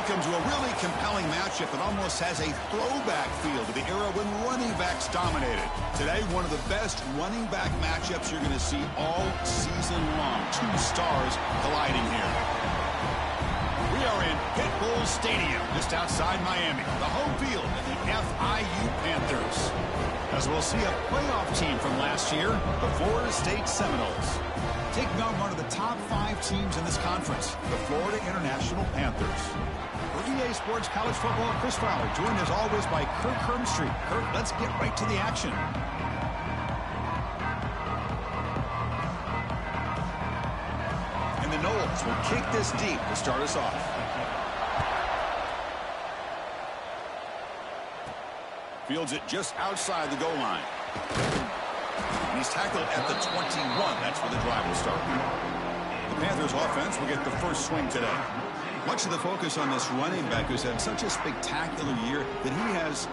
Welcome to a really compelling matchup that almost has a throwback feel to the era when running backs dominated. Today, one of the best running back matchups you're going to see all season long. Two stars colliding here. We are in Pitbull Stadium, just outside Miami, the home field of the FIU Panthers. As we'll see a playoff team from last year, the Florida State Seminoles, taking on one of the top 5 teams in this conference, the Florida International Panthers. For EA Sports College Football, Chris Fowler, joined as always by Kirk Hermstreet. Kirk, let's get right to the action. And the Noles will kick this deep to start us off. Fields it just outside the goal line. And he's tackled at the 21. That's where the drive will start. The Panthers offense will get the first swing today. Much of the focus on this running back who's had such a spectacular year that he has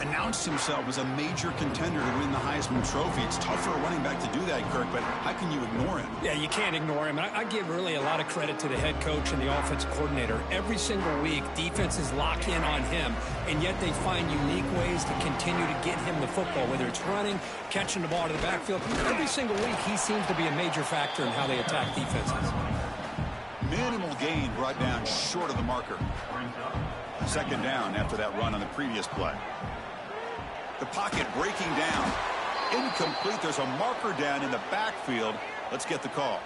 announced himself as a major contender to win the Heisman Trophy. It's tough for a running back to do that, Kirk, but how can you ignore him? Yeah, you can't ignore him. I give really a lot of credit to the head coach and the offensive coordinator. Every single week, defenses lock in on him, and yet they find unique ways to continue to get him the football, whether it's running, catching the ball to the backfield. Every single week, he seems to be a major factor in how they attack defenses. Minimal gain brought down short of the marker. Second down after that run on the previous play. The pocket breaking down. Incomplete. There's a marker down in the backfield. Let's get the call.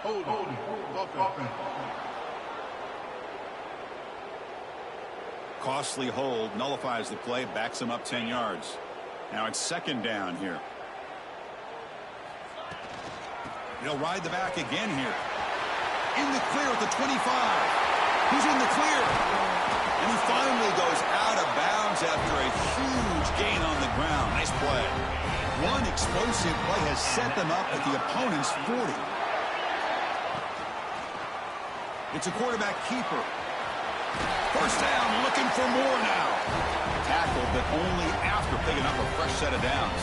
Hold. Costly hold. Nullifies the play. Backs him up 10 yards. Now it's second down here. He'll ride the back again here. In the clear at the 25. He's in the clear. And he finally goes out of bounds after a huge gain on the ground. Nice play. One explosive play has set them up at the opponent's 40. It's a quarterback keeper. First down, looking for more now. Tackled, but only after picking up a fresh set of downs.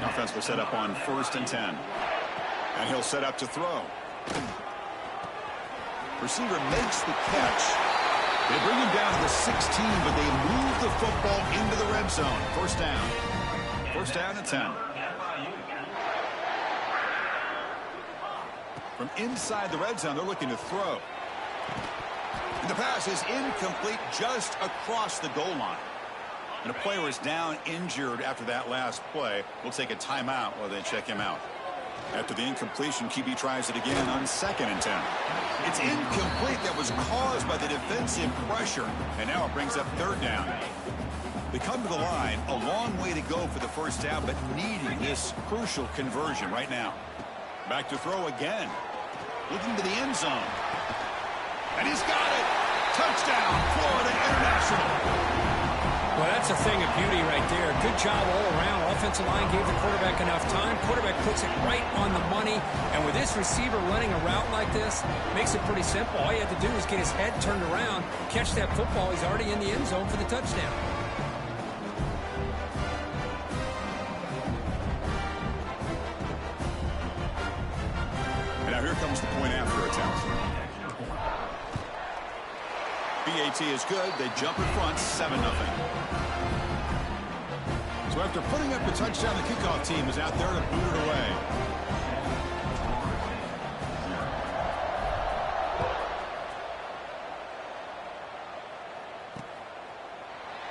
Offense will set up on 1st and 10. And he'll set up to throw. Receiver makes the catch. They bring him down to the 16, but they move the football into the red zone. First down. First down and 10. From inside the red zone, they're looking to throw. And the pass is incomplete just across the goal line. And a player is down injured after that last play. We'll take a timeout while they check him out. After the incompletion, QB tries it again on 2nd and 10. It's incomplete. That was caused by the defensive pressure. And now it brings up 3rd down. They come to the line. A long way to go for the first down, but needing this crucial conversion right now. Back to throw again. Looking to the end zone. And he's got it. Touchdown, Florida International. Well, that's a thing of beauty right there. Good job all around. Offensive line gave the quarterback enough time. Quarterback puts it right on the money. And with this receiver running a route like this, makes it pretty simple. All you have to do is get his head turned around, catch that football. He's already in the end zone for the touchdown. And now here comes the point after attempt. BAT is good. They jump in front, 7-0. So after putting up a touchdown, the kickoff team is out there to boot it away.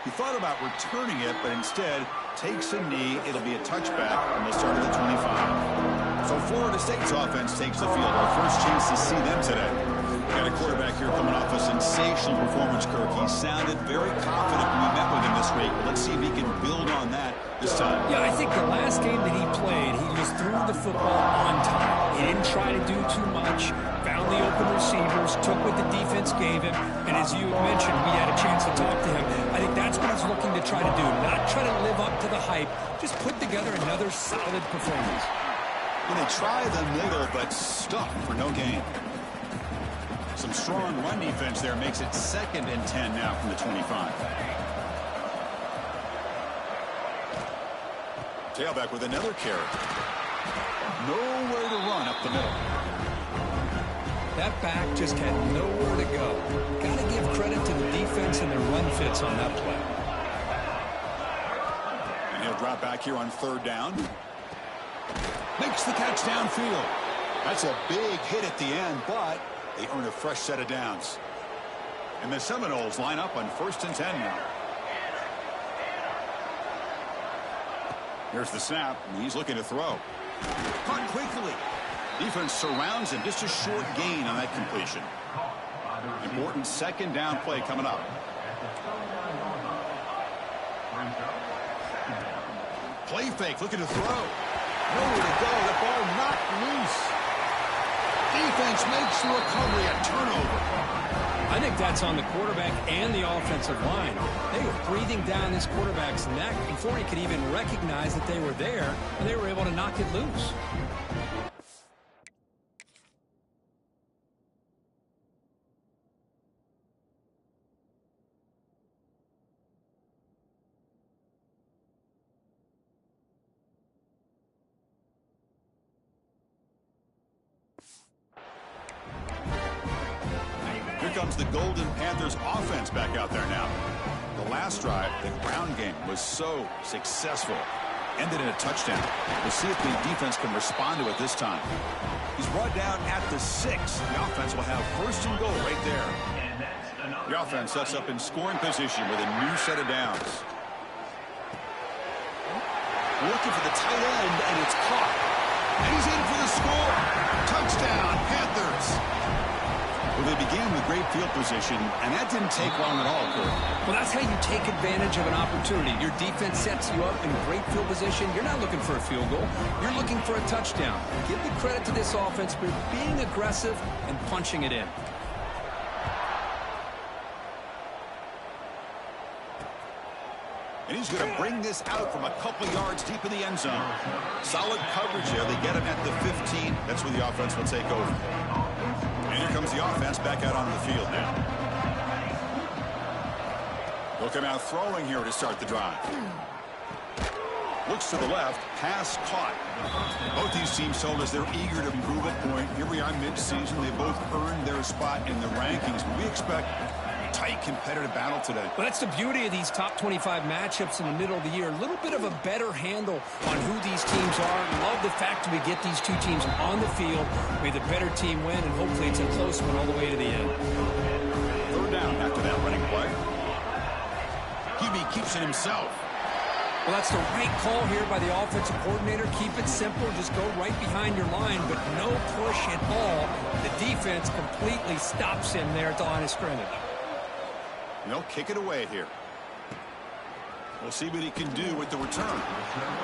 He thought about returning it, but instead takes a knee. It'll be a touchback, and they'll start at the 25. So Florida State's offense takes the field. Our first chance to see them today. Got a quarterback here coming off a sensational performance, Kirk. He sounded very confident when we met with him this week. Let's see if he can build on that this time. Yeah, I think the last game that he played, he just threw the football on time. He didn't try to do too much. Found the open receivers, took what the defense gave him. And as you mentioned, we had a chance to talk to him. I think that's what he's looking to try to do. Not try to live up to the hype. Just put together another solid performance. When they try the middle, but stuck for no gain. Some strong run defense there makes it 2nd and 10 now from the 25. Tailback with another carry. Nowhere to run up the middle. That back just had nowhere to go. Got to give credit to the defense and their run fits on that play. And he'll drop back here on third down. Makes the catch downfield. That's a big hit at the end, but they earn a fresh set of downs. And the Seminoles line up on 1st and 10 now. Here's the snap, and he's looking to throw. Caught quickly. Defense surrounds him. Just a short gain on that completion. Important second down play coming up. Play fake, looking to throw. Nowhere to go. The ball knocked loose. Defense makes the recovery, a turnover. I think that's on the quarterback and the offensive line. They were breathing down this quarterback's neck before he could even recognize that they were there, and they were able to knock it loose. Comes the Golden Panthers offense back out there now. The last drive, the ground game was so successful. Ended in a touchdown. We'll see if the defense can respond to it this time. He's brought down at the 6. The offense will have 1st and goal right there. The offense sets up in scoring position with a new set of downs. Looking for the tight end, and it's caught. And he's in for the score. Touchdown, Panthers. Well, they began with great field position, and that didn't take long at all, Kurt. Well, that's how you take advantage of an opportunity. Your defense sets you up in great field position. You're not looking for a field goal. You're looking for a touchdown. Give the credit to this offense for being aggressive and punching it in. And he's going to bring this out from a couple yards deep in the end zone. Solid coverage there. They get him at the 15. That's where the offense will take over. And here comes the offense back out onto the field now. They'll come out throwing here to start the drive. Looks to the left. Pass caught. Both these teams told us they're eager to prove a point. Here we are mid-season. They both earned their spot in the rankings. We expect a tight competitive battle today. Well, that's the beauty of these top 25 matchups in the middle of the year. A little bit of a better handle on who these teams are. Love the fact that we get these two teams on the field. May the better team win, and hopefully it's a close one all the way to the end. Third down after that running play. QB keeps it himself. Well, that's the right call here by the offensive coordinator. Keep it simple. Just go right behind your line, but no push at all. The defense completely stops him there at the line of scrimmage. They'll kick it away here. We'll see what he can do with the return.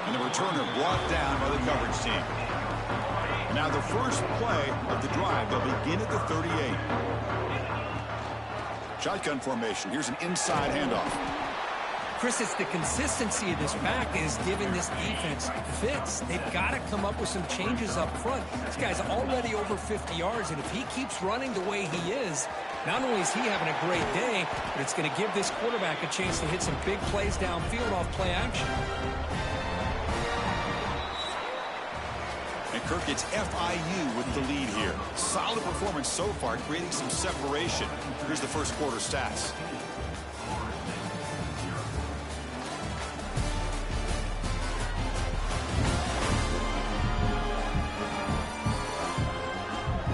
And the returner brought down by the coverage team. Now the first play of the drive, they'll begin at the 38. Shotgun formation. Here's an inside handoff. Chris, it's the consistency of this back that is giving this defense fits. They've got to come up with some changes up front. This guy's already over 50 yards, and if he keeps running the way he is, not only is he having a great day, but it's going to give this quarterback a chance to hit some big plays downfield off play action. And Kirk gets FIU with the lead here. Solid performance so far, creating some separation. Here's the first quarter stats.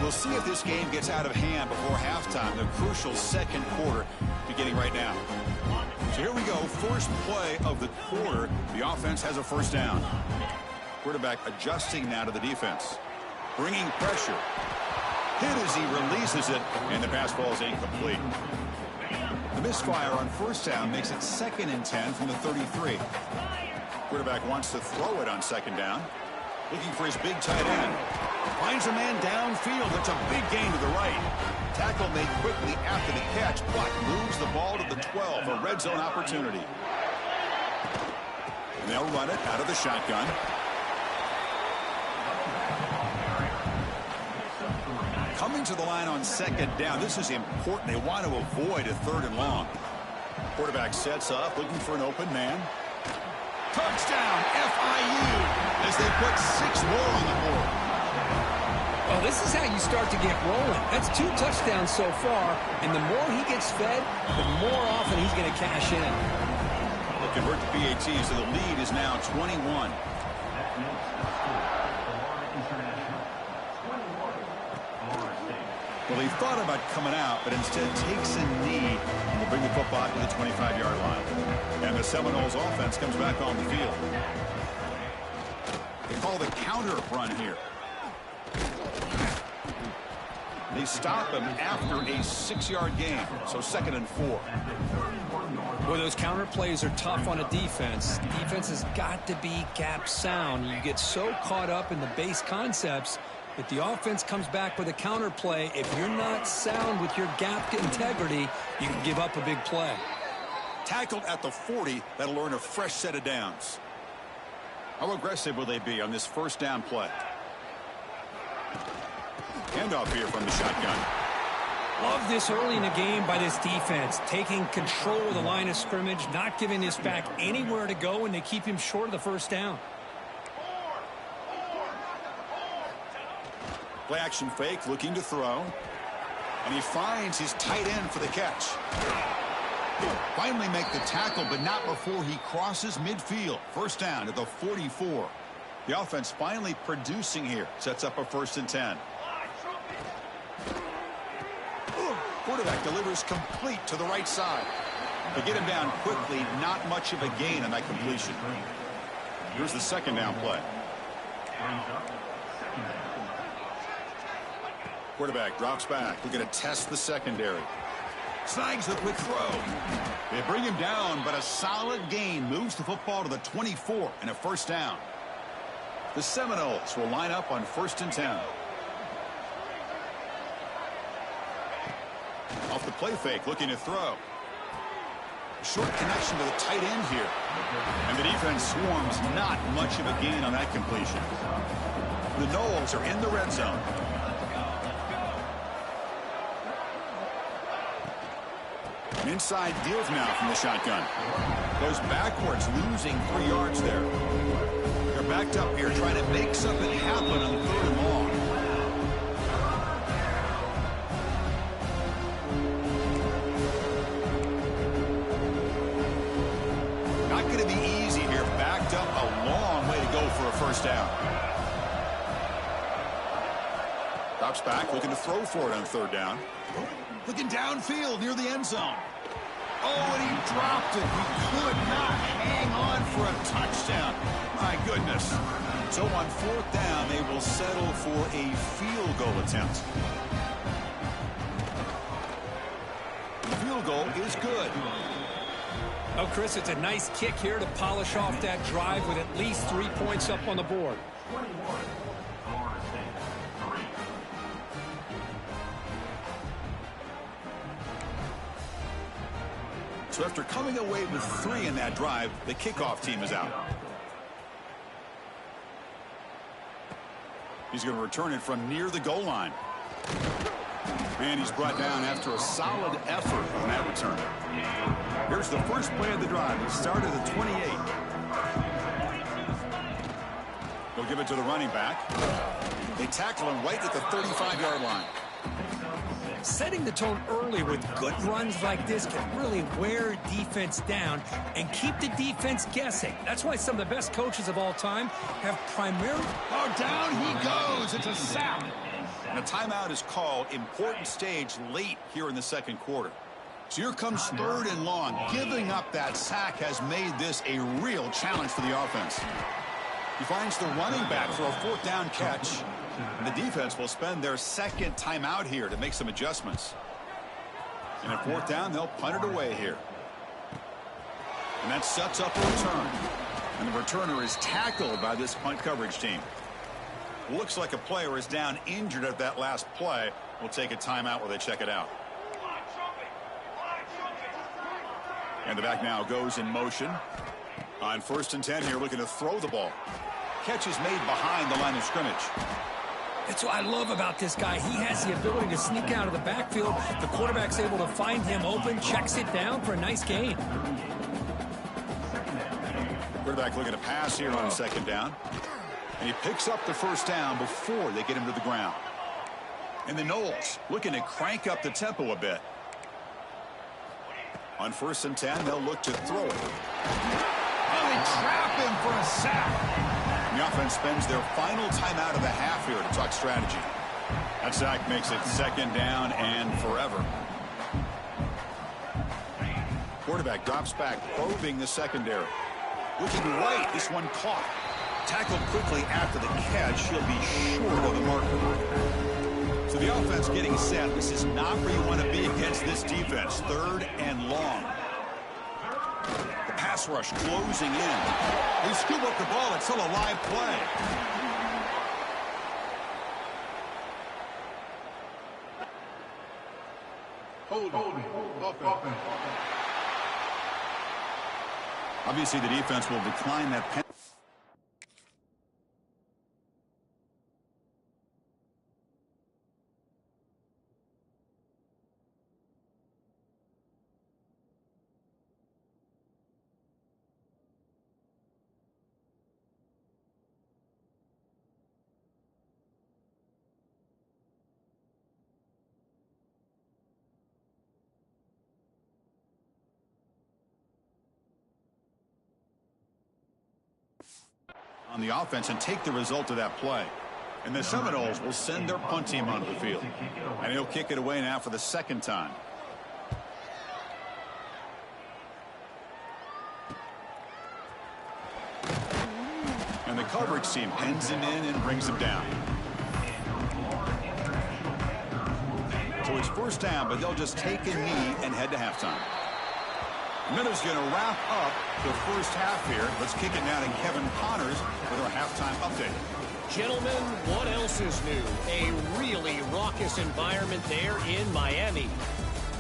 We'll see if this game gets out of hand before halftime. The crucial second quarter beginning right now. So here we go. First play of the quarter. The offense has a first down. Quarterback adjusting now to the defense. Bringing pressure. Hit as he releases it, and the pass ball is incomplete. The misfire on first down makes it 2nd and 10 from the 33. Quarterback wants to throw it on second down. Looking for his big tight end. Finds a man downfield. That's a big gain to the right. Tackle made quickly after the catch, but moves the ball to the 12. A red zone opportunity. And they'll run it out of the shotgun. Coming to the line on second down. This is important. They want to avoid a 3rd and long. Quarterback sets up, looking for an open man. Touchdown, FIU, as they put 6 more on the board. Well, this is how you start to get rolling. That's 2 touchdowns so far, and the more he gets fed, the more often he's going to cash in. They'll convert to PAT, so the lead is now 21. Well, he thought about coming out, but instead takes a knee and will bring the football to the 25-yard line. And the Seminoles offense comes back on the field. They call the counter run here. They stop him after a 6-yard gain, so 2nd and 4. Well, those counter plays are tough on a defense. Defense has got to be gap sound. You get so caught up in the base concepts. If the offense comes back with a counter play, if you're not sound with your gap integrity, you can give up a big play. Tackled at the 40, that'll earn a fresh set of downs. How aggressive will they be on this 1st down play? Handoff here from the shotgun. Love this early in the game by this defense, taking control of the line of scrimmage, not giving this back anywhere to go, and they keep him short of the 1st down. Play action fake, looking to throw. And he finds his tight end for the catch. Finally make the tackle, but not before he crosses midfield. 1st down at the 44. The offense finally producing here. Sets up a 1st and 10. Quarterback delivers complete to the right side. They get him down quickly, not much of a gain on that completion. Here's the 2nd down play. Quarterback drops back. We're going to test the secondary. Snags the quick throw. They bring him down, but a solid gain moves the football to the 24 and a 1st down. The Seminoles will line up on 1st and 10. Off the play fake, looking to throw. Short connection to the tight end here. And the defense swarms, not much of a gain on that completion. The Noles are in the red zone. Inside deals now from the shotgun. Goes backwards, losing 3 yards there. They're backed up here, trying to make something happen on 3rd and long. Not going to be easy here. Backed up a long way to go for a 1st down. Drops back, looking to throw for it on 3rd down. Looking downfield near the end zone. Oh, and he dropped it. He could not hang on for a touchdown. My goodness. So on 4th down, they will settle for a field goal attempt. The field goal is good. Oh, Chris, it's a nice kick here to polish off that drive with at least 3 points up on the board. So after coming away with 3 in that drive, the kickoff team is out. He's going to return it from near the goal line. And he's brought down after a solid effort on that return. Here's the first play of the drive. It started at the 28. They'll give it to the running back. They tackle him right at the 35-yard line. Setting the tone early with good runs like this can really wear defense down and keep the defense guessing. That's why some of the best coaches of all time have primarily... Oh, down he goes. It's a sack. And a timeout is called. Important stage late here in the 2nd quarter. So here comes 3rd and long. Giving up that sack has made this a real challenge for the offense. He finds the running back for a 4th down catch. And the defense will spend their 2nd timeout here to make some adjustments. And at 4th down, they'll punt it away here. And that sets up a return. And the returner is tackled by this punt coverage team. Looks like a player is down injured at that last play. We'll take a timeout while they check it out. And the back now goes in motion. On 1st and 10 here, looking to throw the ball. Catch is made behind the line of scrimmage. That's what I love about this guy. He has the ability to sneak out of the backfield. The quarterback's able to find him open, checks it down for a nice gain. Quarterback looking to pass here on 2nd down. And he picks up the 1st down before they get him to the ground. And the Noles looking to crank up the tempo a bit. On 1st and 10, they'll look to throw it. And they trap him for a sack. And the offense spends their final timeout of the half here to talk strategy. That sack makes it 2nd down and forever. Quarterback drops back, probing the secondary. Looking right, this one caught. Tackled quickly after the catch. He'll be short of the marker. So the offense getting set. This is not where you want to be against this defense. 3rd and long. The pass rush closing in. They scoop up the ball. It's still a live play. Offense. Obviously, the defense will decline that penalty. On the offense and take the result of that play. And the Seminoles will send their punt team onto the field. And he'll kick it away now for the 2nd time. And the coverage team pens him in and brings him down. So it's 1st down, but they'll just take a knee and head to halftime. Minutes going to wrap up the 1st half here. Let's kick it now to Kevin Connors with our halftime update. Gentlemen, what else is new? A really raucous environment there in Miami.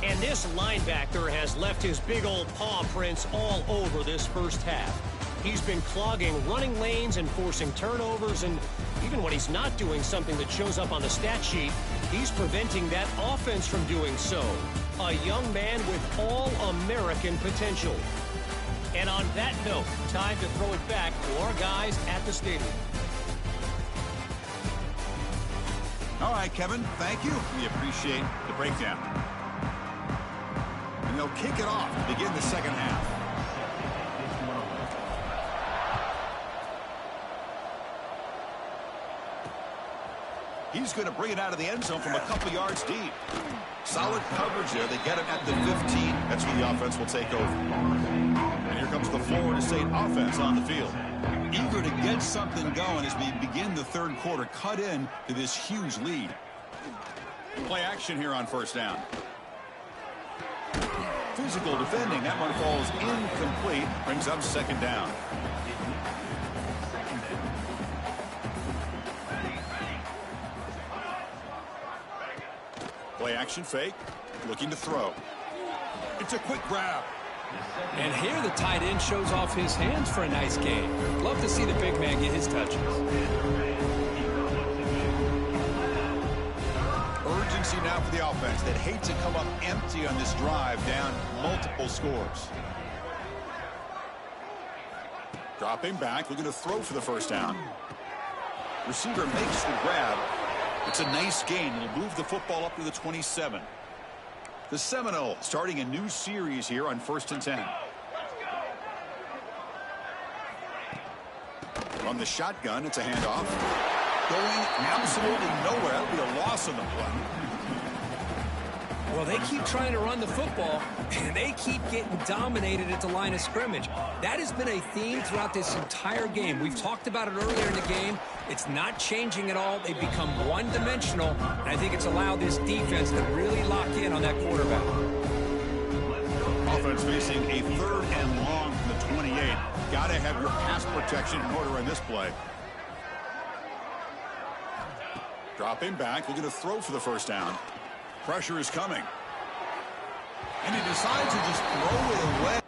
And this linebacker has left his big old paw prints all over this 1st half. He's been clogging running lanes and forcing turnovers, and even when he's not doing something that shows up on the stat sheet, he's preventing that offense from doing so. A young man with all-American potential. And on that note, time to throw it back to our guys at the stadium. All right, Kevin, thank you. We appreciate the breakdown. And they'll kick it off to begin the 2nd half. He's going to bring it out of the end zone from a couple yards deep. Solid coverage there. They get him at the 15. That's where the offense will take over. And here comes the Florida State offense on the field. Eager to get something going as we begin the 3rd quarter. Cut in to this huge lead. Play action here on 1st down. Physical defending. That one falls incomplete. Brings up 2nd down. Play action fake. Looking to throw. It's a quick grab. And here the tight end shows off his hands for a nice game. Love to see the big man get his touches. Urgency now for the offense that hates to come up empty on this drive, down multiple scores. Dropping back, looking to throw for the 1st down. Receiver makes the grab. It's a nice gain. It'll move the football up to the 27. The Seminoles starting a new series here on 1st and 10. From the shotgun, it's a handoff. Going absolutely nowhere. That'll be a loss on the play. Well, they keep trying to run the football, and they keep getting dominated at the line of scrimmage. That has been a theme throughout this entire game. We've talked about it earlier in the game. It's not changing at all. They've become one-dimensional, and I think it's allowed this defense to really lock in on that quarterback. Offense facing a 3rd and long from the 28. Got to have your pass protection in order in this play. Dropping back, looking to throw for the 1st down. Pressure is coming. And he decides to just throw it away.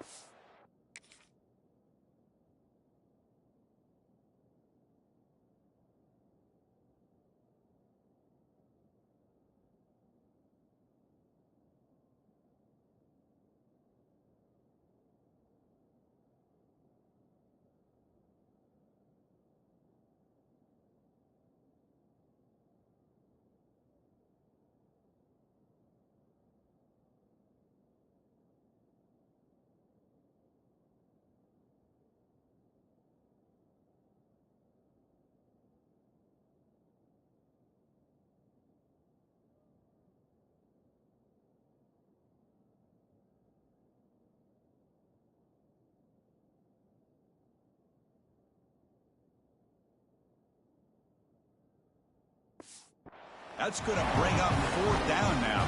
That's going to bring up 4th down now.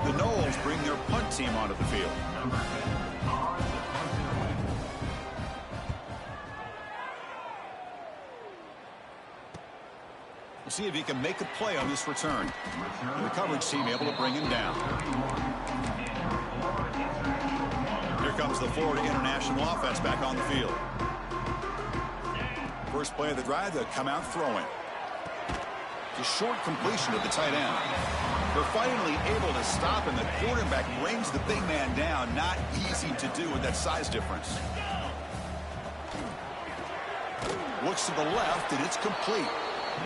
The Noles bring their punt team onto the field. We'll see if he can make a play on this return. And the coverage team able to bring him down. Here comes the Florida International offense back on the field. First play of the drive, they'll come out throwing. A short completion to the tight end. They're finally able to stop, and the quarterback brings the big man down. Not easy to do with that size difference. Looks to the left, and it's complete.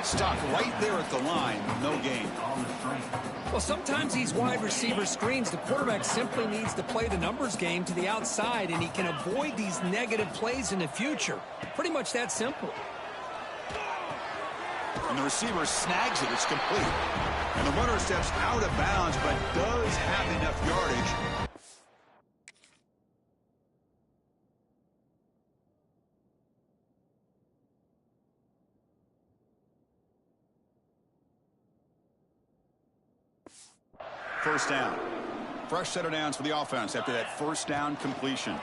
Stopped right there at the line. No gain. Well, sometimes these wide receiver screens, the quarterback simply needs to play the numbers game to the outside, and he can avoid these negative plays in the future. Pretty much that simple. And the receiver snags it. It's complete. And the runner steps out of bounds, but does have enough yardage. First down. Fresh set of downs for the offense after that first down completion.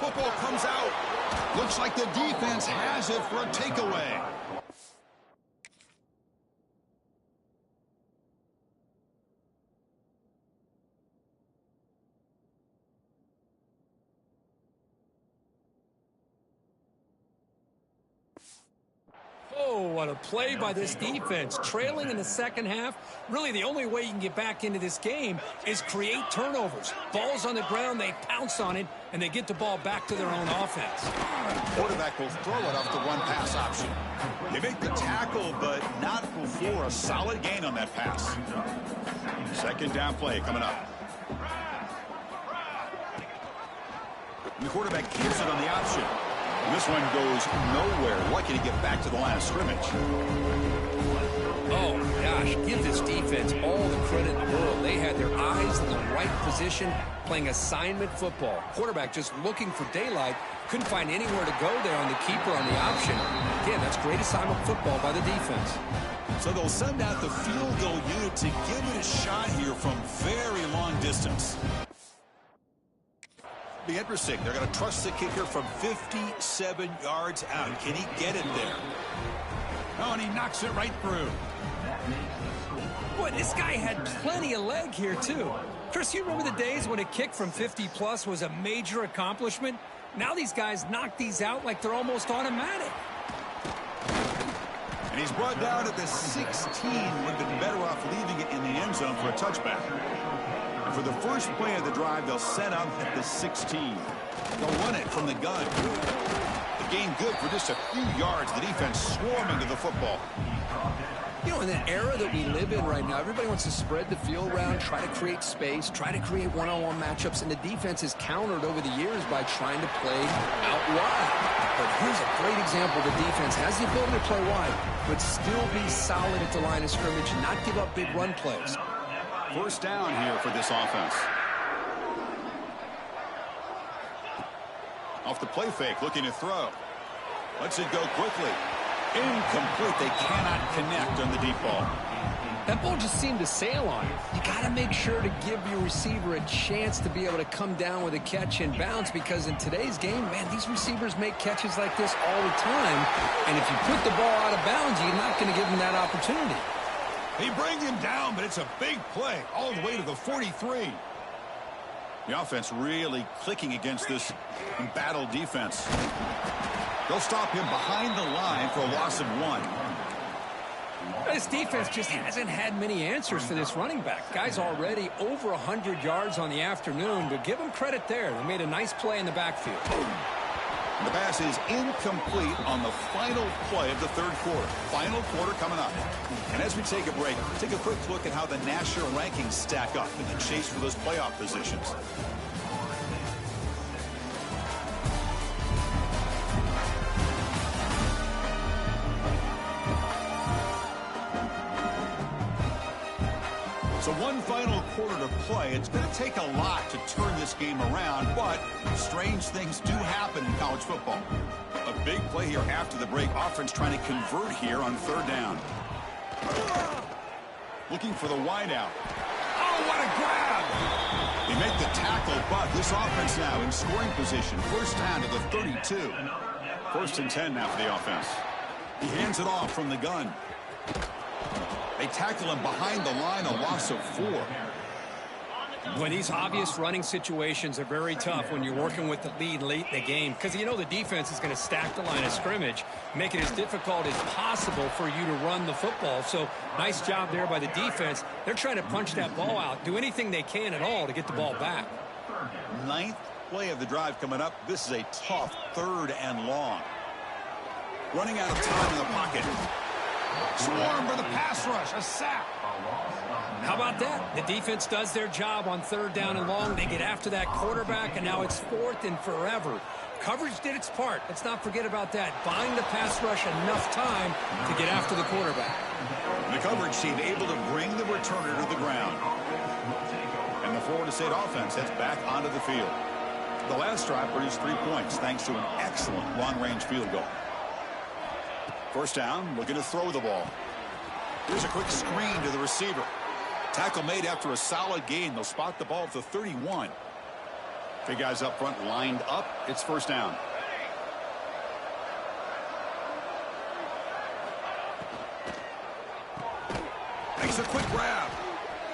Football comes out. Looks like the defense has it for a takeaway. Oh, what a play by this defense. Trailing in the second half. Really, the only way you can get back into this game is create turnovers. Ball's on the ground, they pounce on it, and they get the ball back to their own offense. Quarterback will throw it off the one-pass option. They make the tackle, but not before a solid gain on that pass. Second down play coming up. And the quarterback keeps it on the option. And this one goes nowhere. Lucky to get back to the line of scrimmage. Oh, gosh, give this defense all the credit in the world. They had their eyes in the right position, playing assignment football. Quarterback just looking for daylight. Couldn't find anywhere to go there on the keeper on the option. Again, that's great assignment football by the defense. So they'll send out the field goal unit to give it a shot here from very long distance. Be interesting. They're going to trust the kicker from 57 yards out. Can he get it there? Oh, and he knocks it right through. Boy, this guy had plenty of leg here, too. Chris, you remember the days when a kick from 50-plus was a major accomplishment? Now these guys knock these out like they're almost automatic. And he's brought down at the 16. Would have been better off leaving it in the end zone for a touchback. For the first play of the drive, they'll set up at the 16. They'll run it from the gun. The gain good for just a few yards. The defense swarming to the football. You know, in the era that we live in right now, everybody wants to spread the field around, try to create space, try to create one-on-one matchups, and the defense is countered over the years by trying to play out wide. But here's a great example. The defense has the ability to play wide, but still be solid at the line of scrimmage and not give up big run plays. First down here for this offense. Off the play fake, looking to throw. Lets it go quickly. Incomplete. They cannot connect on the deep ball. That ball just seemed to sail on it. You got to make sure to give your receiver a chance to be able to come down with a catch and bounce, because in today's game, man, these receivers make catches like this all the time. And if you put the ball out of bounds, you're not going to give them that opportunity. He brings him down, but it's a big play all the way to the 43. The offense really clicking against this embattled defense. They'll stop him behind the line for a loss of 1. This defense just hasn't had many answers for this running back. Guy's already over 100 yards on the afternoon, but give him credit there. They made a nice play in the backfield. The pass is incomplete on the final play of the third quarter. Final quarter coming up. And as we take a break, take a quick look at how the national rankings stack up in the chase for those playoff positions. So one final quarter to play. It's going to take a lot to turn this game around, but strange things do happen in college football. A big play here after the break. Offense trying to convert here on third down. Looking for the wideout. Oh, what a grab! They make the tackle, but this offense now in scoring position. First down to the 32. First and 10 now for the offense. He hands it off from the gun. They tackle him behind the line, a loss of 4. When these obvious running situations are very tough when you're working with the lead late in the game, because you know the defense is going to stack the line of scrimmage, make it as difficult as possible for you to run the football. So nice job there by the defense. They're trying to punch that ball out, do anything they can at all to get the ball back. 9th play of the drive coming up. This is a tough 3rd and long. Running out of time in the pocket. Swarm for the pass rush, a sack. How about that? The defense does their job on 3rd down and long. They get after that quarterback, and now it's 4th and forever. Coverage did its part. Let's not forget about that. Buying the pass rush enough time to get after the quarterback. The coverage team able to bring the returner to the ground. And the Florida State offense heads back onto the field. The last drive produced 3 points thanks to an excellent long-range field goal. First down, looking to throw the ball. Here's a quick screen to the receiver. Tackle made after a solid gain. They'll spot the ball at the 31. 3 guys up front lined up. It's first down. Makes a quick grab.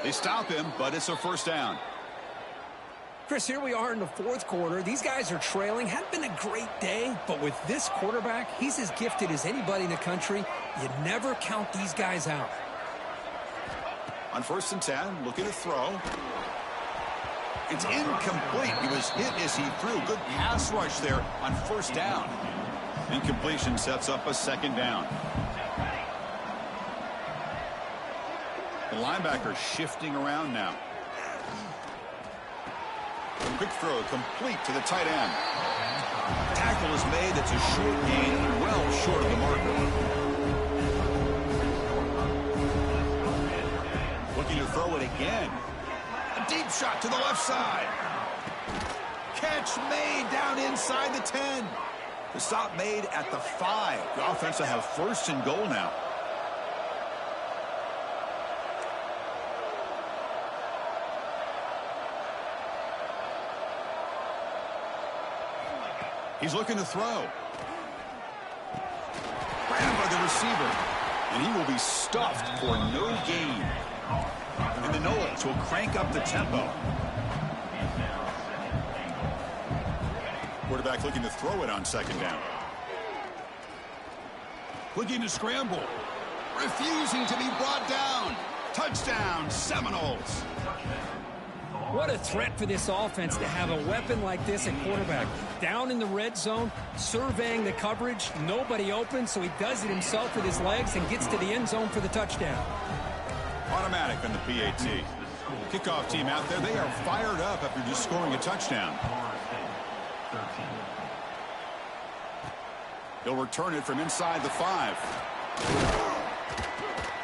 They stop him, but it's a first down. Chris, here we are in the 4th quarter. These guys are trailing. Hadn't been a great day, but with this quarterback, he's as gifted as anybody in the country. You never count these guys out. On first and 10, looking to throw. It's incomplete. He was hit as he threw. Good pass rush there on first down. Incompletion sets up a second down. The linebacker shifting around now. Quick throw complete to the tight end. Tackle is made. It's a short gain, well short of the marker. Looking to throw it again. A deep shot to the left side. Catch made down inside the 10. The stop made at the 5. The offense will have first and goal now. He's looking to throw. Grabbed by the receiver. And he will be stuffed for no gain. And the Noles will crank up the tempo. Quarterback looking to throw it on second down. Looking to scramble. Refusing to be brought down. Touchdown, Seminoles. What a threat for this offense to have a weapon like this at quarterback. Down in the red zone, surveying the coverage, nobody open, so he does it himself with his legs and gets to the end zone for the touchdown. Automatic on the PAT. Kickoff team out there, they are fired up after just scoring a touchdown. He'll return it from inside the 5.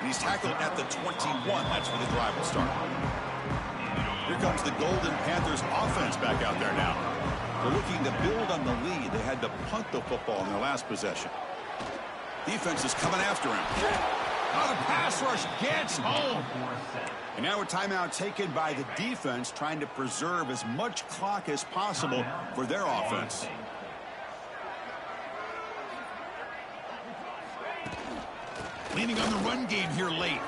And he's tackled at the 21. That's where the drive will start. Here comes the Golden Panthers offense back out there now. They're looking to build on the lead. They had to punt the football in their last possession. Defense is coming after him. Oh, the pass rush gets home. And now a timeout taken by the defense, trying to preserve as much clock as possible for their offense. Leaning on the run game here late.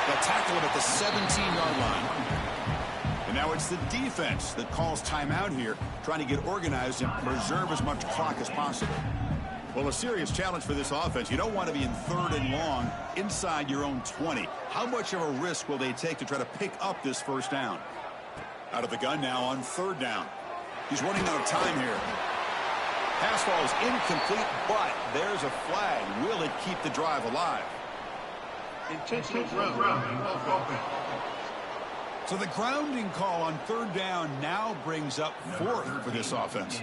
They'll tackle him at the 17-yard line. And now it's the defense that calls timeout here, trying to get organized and preserve as much clock as possible. Well, a serious challenge for this offense. You don't want to be in 3rd and long inside your own 20. How much of a risk will they take to try to pick up this first down? Out of the gun now on 3rd down. He's running out of time here. Pass ball is incomplete, but there's a flag. Will it keep the drive alive? Intentional grounding. So the grounding call on 3rd down now brings up 4th for this offense.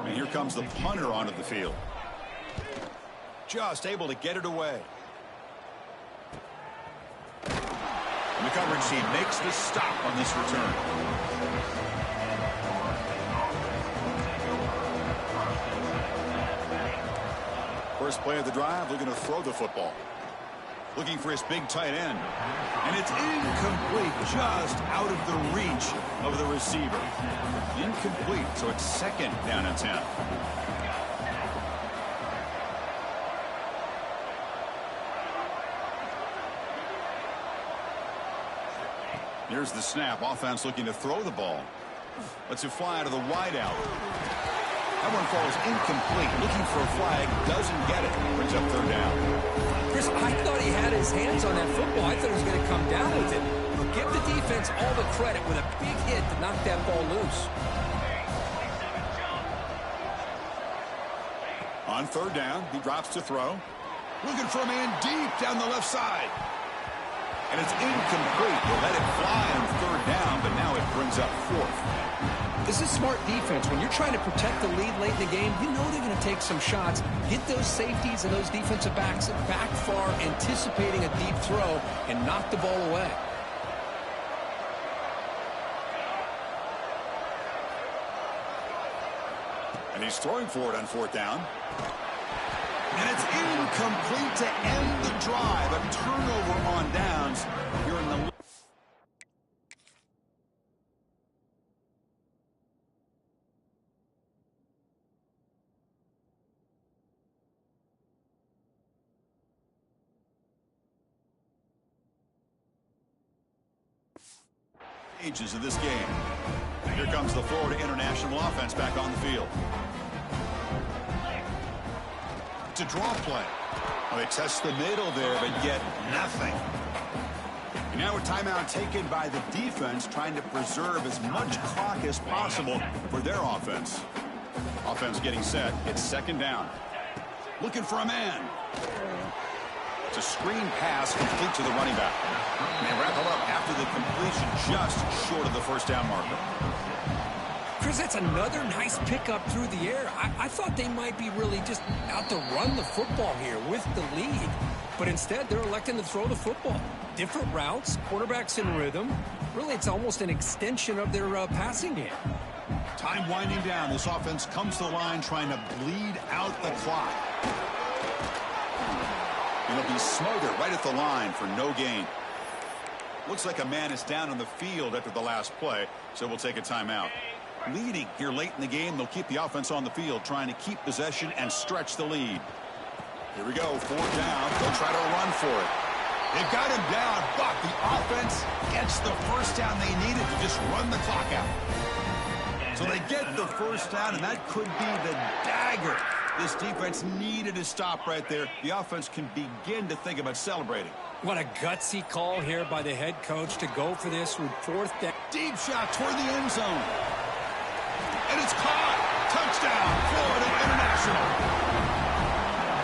And here comes the punter onto the field. Just able to get it away. And the coverage team makes the stop on this return. First play of the drive, looking to throw the football. Looking for his big tight end. And it's incomplete, just out of the reach of the receiver. Incomplete, so it's second down and 10. Here's the snap. Offense looking to throw the ball. Lets it fly to the wideout. That one falls incomplete. Looking for a flag. Doesn't get it. Brings up third down. Chris, I thought he had his hands on that football. I thought he was going to come down with it. But give the defense all the credit with a big hit to knock that ball loose. On third down, he drops to throw. Looking for a man deep down the left side. And it's incomplete. He'll let it fly on third down, but now it brings up fourth. This is smart defense. When you're trying to protect the lead late in the game, you know they're going to take some shots. Get those safeties and those defensive backs back far, anticipating a deep throw, and knock the ball away. And he's throwing for it on fourth down. And it's incomplete to end the drive. A turnover on downs here in the stages of this game. Here comes the Florida International offense back on the field. To draw play. Well, they test the middle there, but get nothing. And now a timeout taken by the defense, trying to preserve as much clock as possible for their offense. Offense getting set. It's second down. Looking for a man. It's a screen pass complete to the running back. And they wrap it up after the completion, just short of the first down marker. Chris, that's another nice pickup through the air. I thought they might be really just out to run the football here with the lead. But instead, they're electing to throw the football. Different routes, quarterbacks in rhythm. Really, it's almost an extension of their passing game. Time winding down. This offense comes to the line trying to bleed out the clock. It'll be Smother right at the line for no gain. Looks like a man is down on the field after the last play, so we'll take a timeout. Leading here late in the game, they'll keep the offense on the field, trying to keep possession and stretch the lead. Here we go, fourth down. They'll try to run for it. They've got him down, but the offense gets the first down they needed to just run the clock out. So they get the first down, and that could be the dagger this defense needed to stop right there. The offense can begin to think about celebrating. What a gutsy call here by the head coach to go for this with fourth down. Deep shot toward the end zone. And it's caught. Touchdown, Florida International.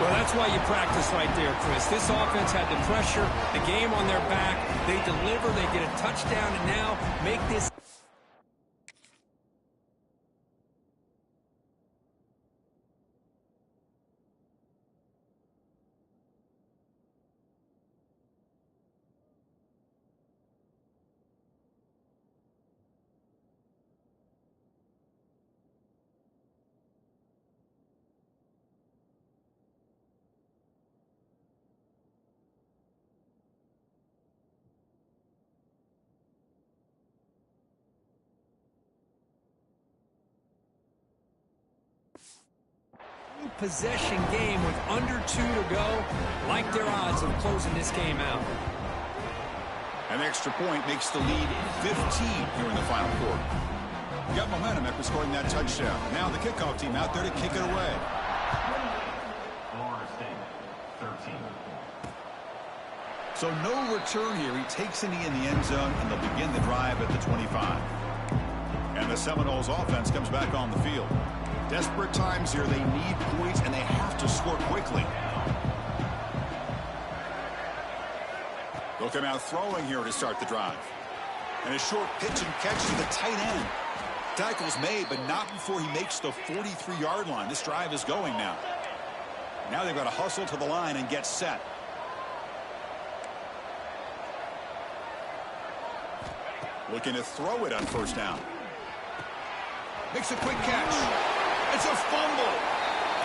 Well, that's why you practice right there, Chris. This offense had the pressure, the game on their back. They deliver, they get a touchdown, and now make this. Possession game with under 2 to go. Like their odds of closing this game out. An extra point makes the lead 15 here in the final quarter. Got momentum after scoring that touchdown. Now the kickoff team out there to kick it away. Florida State, 13. So no return here. He takes a knee in the end zone, and they'll begin the drive at the 25. And the Seminoles offense comes back on the field. Desperate times here. They need points, and they have to score quickly. They'll come out throwing here to start the drive. And a short pitch and catch to the tight end. Tackle's made, but not before he makes the 43-yard line. This drive is going now. Now they've got to hustle to the line and get set. Looking to throw it on first down. Makes a quick catch. It's a fumble.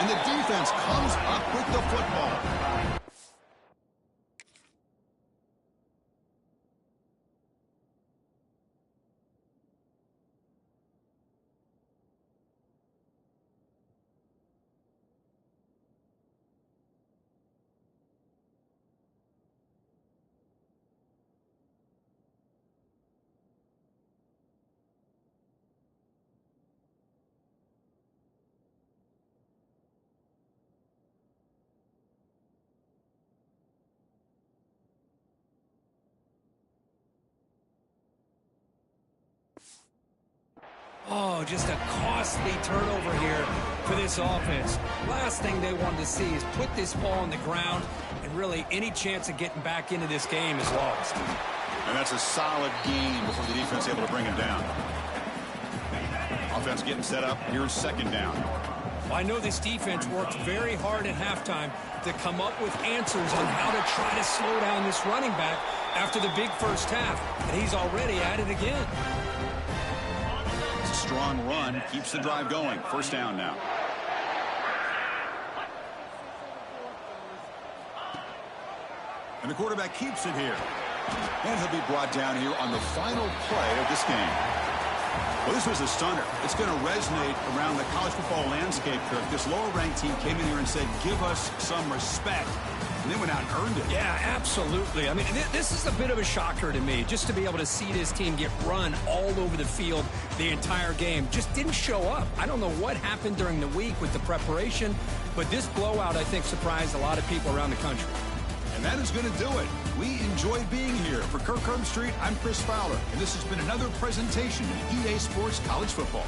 And the defense comes up with the football. Oh, just a costly turnover here for this offense. Last thing they wanted to see is put this ball on the ground, and really any chance of getting back into this game is lost. And that's a solid gain before the defense able to bring him down. Offense getting set up. Here's second down. Well, I know this defense worked very hard at halftime to come up with answers on how to try to slow down this running back after the big first half, and he's already at it again. It's a strong run. Keeps the drive going. First down now. And the quarterback keeps it here. And he'll be brought down here on the final play of this game. Well, this was a stunner. It's going to resonate around the college football landscape, Kirk. This lower-ranked team came in here and said, give us some respect. And they went out and earned it. Yeah, absolutely. I mean, this is a bit of a shocker to me, just to be able to see this team get run all over the field the entire game. Just didn't show up. I don't know what happened during the week with the preparation, but this blowout, I think, surprised a lot of people around the country. And that is going to do it. We enjoyed being here. For Kirk Herbstreit, I'm Chris Fowler, and this has been another presentation of EA Sports College Football.